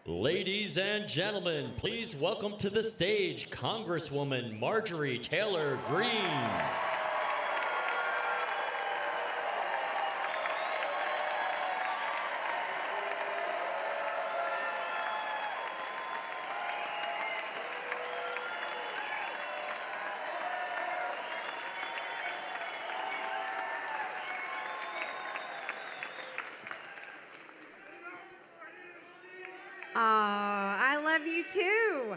Ladies and gentlemen, please welcome to the stage Congresswoman Marjorie Taylor Greene. I love you too.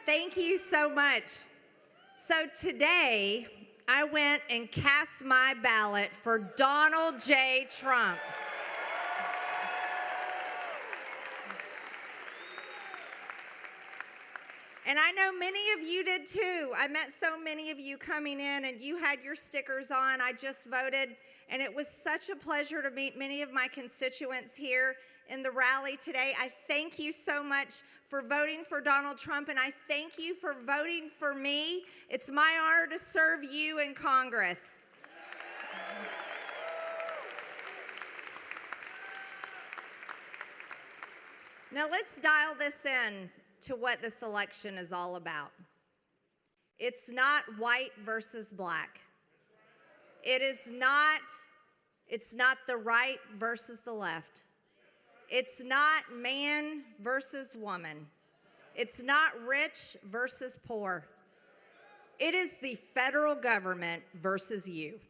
Thank you so much. So today, I went and cast my ballot for Donald J. Trump. And I know many of you did too. I met so many of you coming in and you had your stickers on. I just voted, and it was such a pleasure to meet many of my constituents here in the rally today. I thank you so much for voting for Donald Trump, and I thank you for voting for me. It's my honor to serve you in Congress. Now let's dial this in to what this election is all about. It's not white versus black. It's not the right versus the left. It's not man versus woman. It's not rich versus poor. It is the federal government versus you.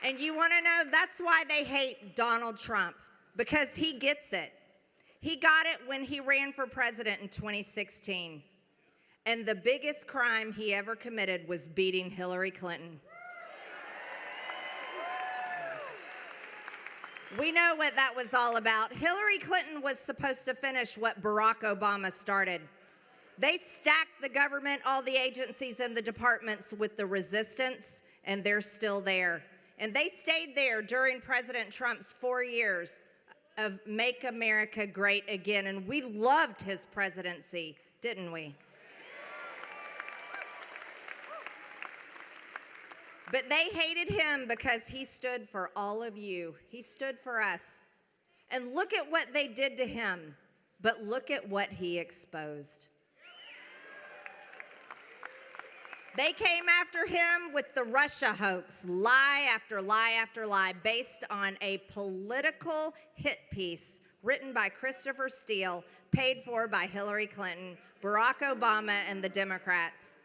And you want to know, that's why they hate Donald Trump, because he gets it. He got it when he ran for president in 2016. And the biggest crime he ever committed was beating Hillary Clinton. We know what that was all about. Hillary Clinton was supposed to finish what Barack Obama started. They stacked the government, all the agencies and the departments with the resistance, and they're still there. And they stayed there during President Trump's 4 years of Make America Great Again. And we loved his presidency, didn't we? But they hated him because he stood for all of you. He stood for us. And look at what they did to him, but look at what he exposed. They came after him with the Russia hoax, lie after lie after lie, based on a political hit piece written by Christopher Steele, paid for by Hillary Clinton, Barack Obama, and the Democrats.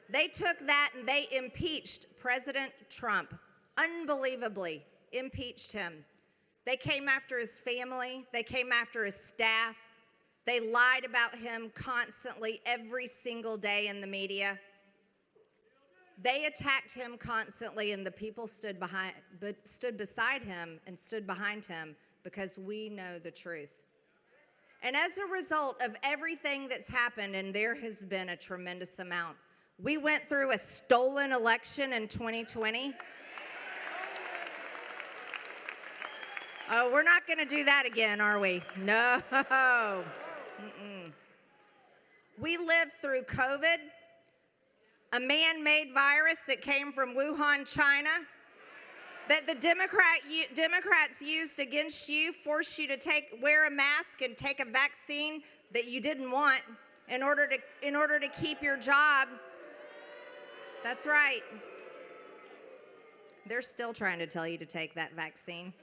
They took that and they impeached President Trump, unbelievably impeached him. They came after his family. They came after his staff. They lied about him constantly every single day in the media. They attacked him constantly, and the people stood beside him and stood behind him because we know the truth. And as a result of everything that's happened, and there has been a tremendous amount, we went through a stolen election in 2020. Oh, we're not going to do that again, are we? No. We lived through COVID, a man-made virus that came from Wuhan, China, that the Democrats used against you, forced you to wear a mask and take a vaccine that you didn't want in order to keep your job. That's right. They're still trying to tell you to take that vaccine.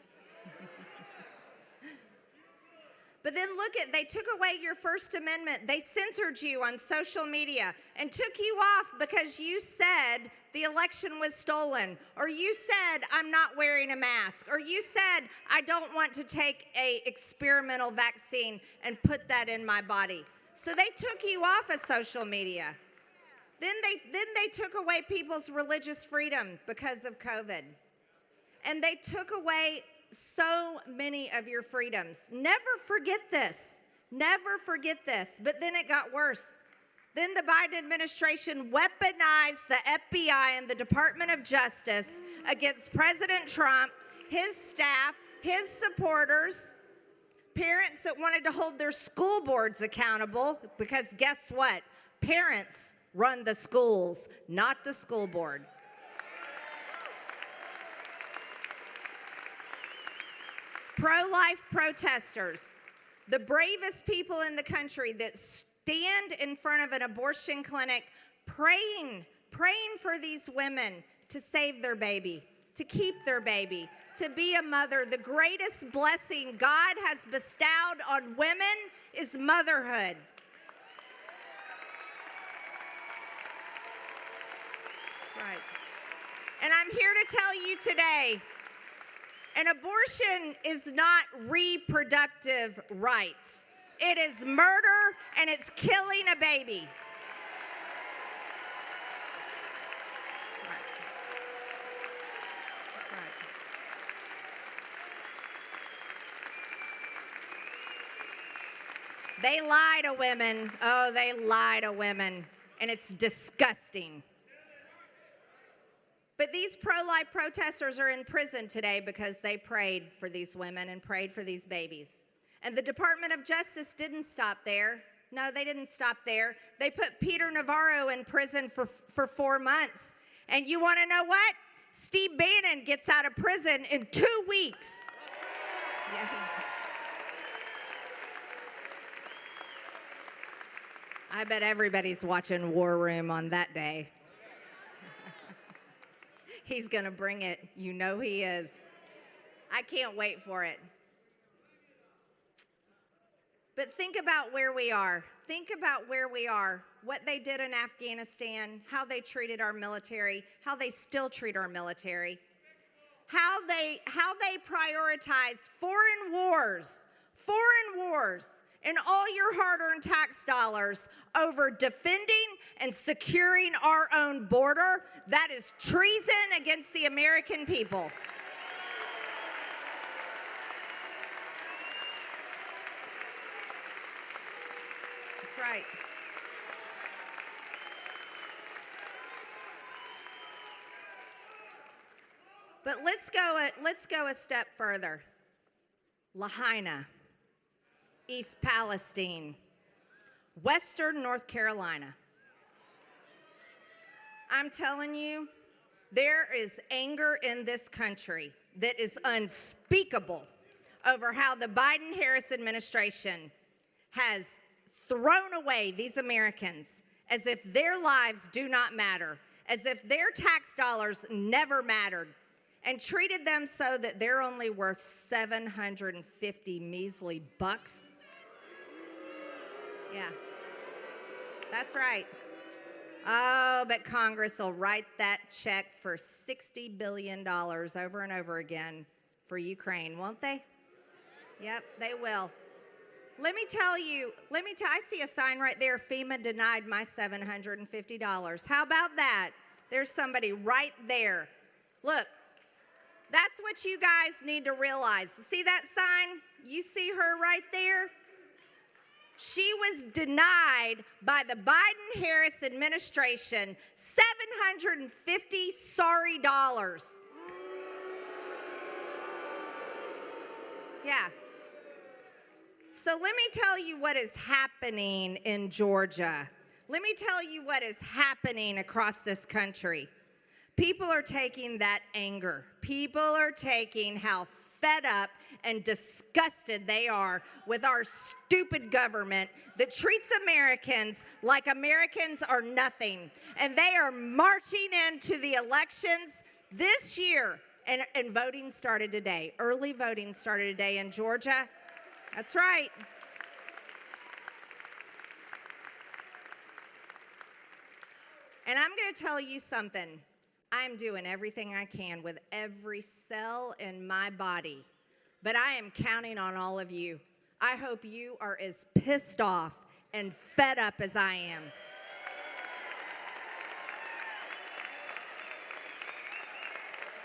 But then they took away your First Amendment. They censored you on social media and took you off because you said the election was stolen, or you said, I'm not wearing a mask, or you said, I don't want to take an experimental vaccine and put that in my body. So they took you off of social media. Then they took away people's religious freedom because of COVID. And they took away so many of your freedoms. Never forget this. Never forget this. But then it got worse. Then the Biden administration weaponized the FBI and the Department of Justice against President Trump his staff, his supporters, parents that wanted to hold their school boards accountable, because guess what? Parents run the schools, not the school board. Pro-life protesters, the bravest people in the country that stand in front of an abortion clinic praying for these women to save their baby, to keep their baby, to be a mother. The greatest blessing God has bestowed on women is motherhood. That's right. And I'm here to tell you today, an abortion is not reproductive rights. It is murder, and it's killing a baby. That's right. That's right. They lie to women. Oh, they lie to women, and it's disgusting. But these pro-life protesters are in prison today because they prayed for these women and prayed for these babies. And the Department of Justice didn't stop there. No, they didn't stop there. They put Peter Navarro in prison for 4 months. And you want to know what? Steve Bannon gets out of prison in 2 weeks. Yeah. I bet everybody's watching War Room on that day. He's going to bring it. You know he is. I can't wait for it. But think about where we are. Think about where we are, what they did in Afghanistan, how they treated our military, how they still treat our military, how they prioritize foreign wars, and all your hard-earned tax dollars over defending and securing our own border. That is treason against the American people. That's right. But let's go a step further. Lahaina, East Palestine, Western North Carolina. I'm telling you, there is anger in this country that is unspeakable over how the Biden-Harris administration has thrown away these Americans as if their lives do not matter, as if their tax dollars never mattered, and treated them so that they're only worth 750 measly bucks. Yeah, that's right. Oh, but Congress will write that check for $60 billion over and over again for Ukraine, won't they? Yep, they will. Let me tell you, I see a sign right there, FEMA denied my $750. How about that? There's somebody right there. Look, that's what you guys need to realize. See that sign? You see her right there? She was denied by the Biden-Harris administration $750 sorry dollars. Yeah. So let me tell you what is happening in Georgia. Let me tell you what is happening across this country. People are taking that anger. People are taking how fed up and disgusted they are with our stupid government that treats Americans like Americans are nothing. And they are marching into the elections this year. And voting started today. Early voting started today in Georgia. That's right. And I'm going to tell you something. I'm doing everything I can with every cell in my body. But I am counting on all of you. I hope you are as pissed off and fed up as I am.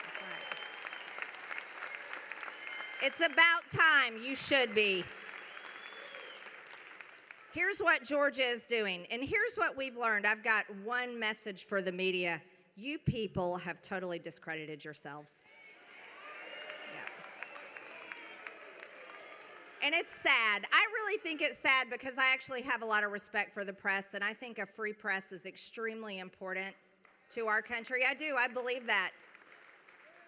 That's right. It's about time. You should be. Here's what Georgia is doing, and here's what we've learned. I've got one message for the media. You people have totally discredited yourselves. Yeah. And it's sad. I really think it's sad because I actually have a lot of respect for the press, and I think a free press is extremely important to our country. I do. I believe that.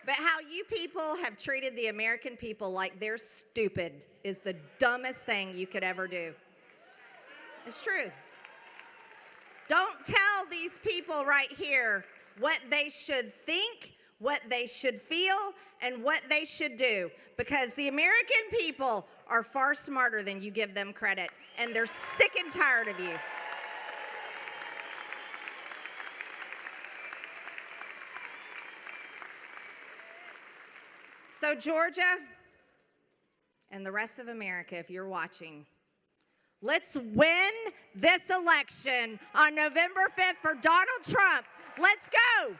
But how you people have treated the American people like they're stupid is the dumbest thing you could ever do. It's true. Don't tell these people right here what they should think, what they should feel, and what they should do, because the American people are far smarter than you give them credit, and they're sick and tired of you. So Georgia and the rest of America, if you're watching, let's win this election on November 5th for Donald Trump. Let's go.